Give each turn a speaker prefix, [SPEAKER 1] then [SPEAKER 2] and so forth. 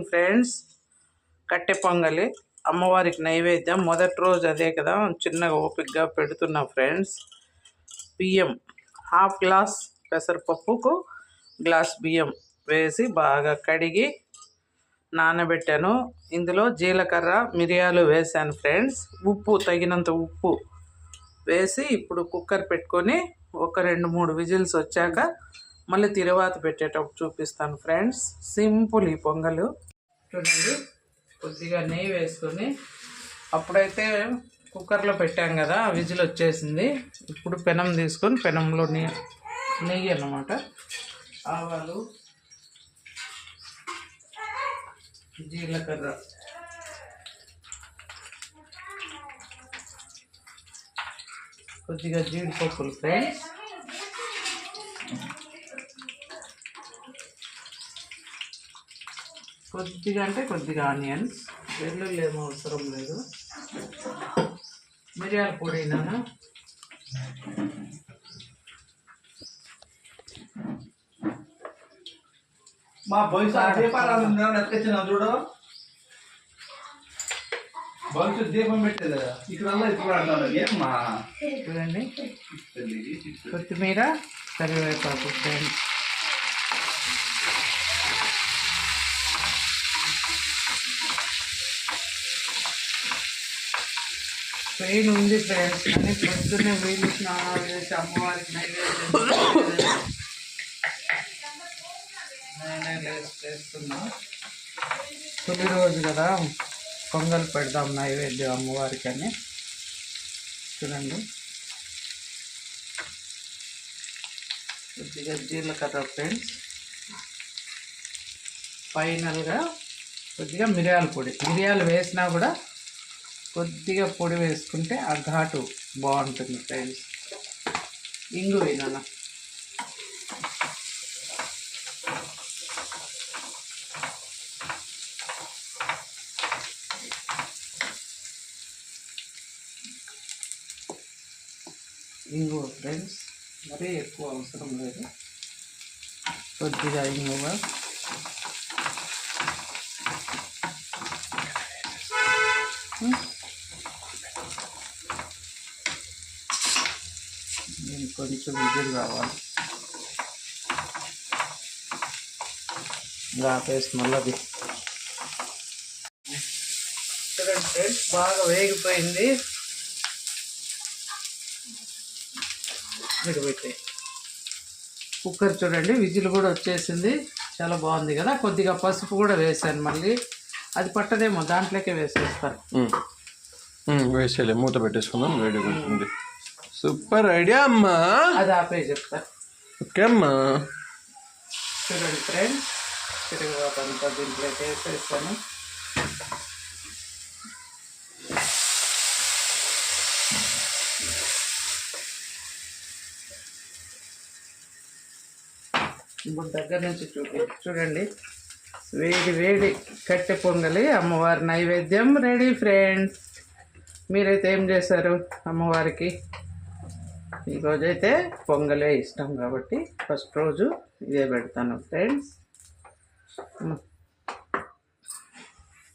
[SPEAKER 1] Friends, కట్టె పొంగలి అమ్మవారికి నైవేద్యం. మొదటి రోజు అదే కదా, చిన్నగా ఓపికగా పెడుతున్నా ఫ్రెండ్స్. బియ్యం హాఫ్ గ్లాస్ పెసరపప్పుకు గ్లాస్ బియ్యం వేసి బాగా కడిగి నానబెట్టాను. ఇందులో జీలకర్ర మిరియాలు వేసాను ఫ్రెండ్స్. ఉప్పు తగినంత ఉప్పు వేసి ఇప్పుడు కుక్కర్ పెట్టుకొని ఒక 2-3 విజిల్స్ వచ్చాక మళ్ళీ తిరువాత పెట్టేటప్పుడు చూపిస్తాను ఫ్రెండ్స్. సింపుల్ ఈ పొంగలు. చూడండి, కొద్దిగా నెయ్యి వేసుకొని, అప్పుడైతే కుక్కర్లో పెట్టాం కదా విజిల్ వచ్చేసింది. ఇప్పుడు పెనం తీసుకొని పెనంలో నెయ్యి అన్నమాట, ఆవాలు, జీలకర్ర, కొద్దిగా జీడిపప్పులు ఫ్రెండ్స్, కొద్దిగా అంటే కొద్దిగా ఆనియన్స్, వెల్లుల్లి ఏమో అవసరం లేదు, మిరియాల పొడి నాను,
[SPEAKER 2] మా భవిష్యత్ చూడు, భవిష్యత్ దీపం పెట్టేది ఇక్కడ ఇప్పుడు అంటారు ఏమ్మా.
[SPEAKER 1] చూడండి, కొత్తిమీర, కరివేపాకు ఫ్రెండ్స్. ట్రైన్ ఉంది ఫ్రెండ్స్, కానీ పొద్దున్నే వీళ్ళు స్నానాలు చేసి అమ్మవారికి నైవేద్యం నేనే చేస్తున్నా. తొలి రోజు కదా, పొంగల్ పెడదాం నైవేద్యం అమ్మవారికి అని. చూడండి, కొద్దిగా జీలకర్ర ఫ్రెండ్స్, ఫైనల్గా కొద్దిగా మిరియాల పొడి. మిరియాలు వేసినా కూడా కొద్దిగా పొడి వేసుకుంటే ఆ ఘాటు బాగుంటుంది ఫ్రెండ్స్. ఇంగు వేయాల, ఇంగువ ఫ్రెండ్స్, మరీ ఎక్కువ అవసరం లేదు, కొద్దిగా ఇంగువ. నేను కొంచెం విజిల్ కావాలి, ఆపేసి మళ్ళీ. చూడండి ఫ్రెండ్స్, బాగా వేగిపోయింది. పెట్టి కుక్కర్ చూడండి, విజిల్ కూడా వచ్చేసింది, చాలా బాగుంది కదా. కొద్దిగా పసుపు కూడా వేసాను, మళ్ళీ అది పట్టదేమో, దాంట్లోకే వేసేస్తాను.
[SPEAKER 2] వేసేలే, మూత పెట్టేసుకుందాం, వేడిగా ఉంటుంది. సూపర్ ఐడియా అమ్మా,
[SPEAKER 1] అది ఆపే చెప్తా.
[SPEAKER 2] ఓకే అమ్మా.
[SPEAKER 1] చూడండి ఫ్రెండ్స్, తిరుగుబాటు అంతా దీంట్లోకి వేసేస్తాను. ఇప్పుడు దగ్గర నుంచి చూడండి, వేడి వేడి కట్టె పొంగలి అమ్మవారి నైవేద్యం రెడీ ఫ్రెండ్స్. మీరైతే ఏం చేశారు అమ్మవారికి? ఈరోజైతే పొంగలే ఇష్టం కాబట్టి ఫస్ట్ రోజు ఇదే పెడతాను ఫ్రెండ్స్.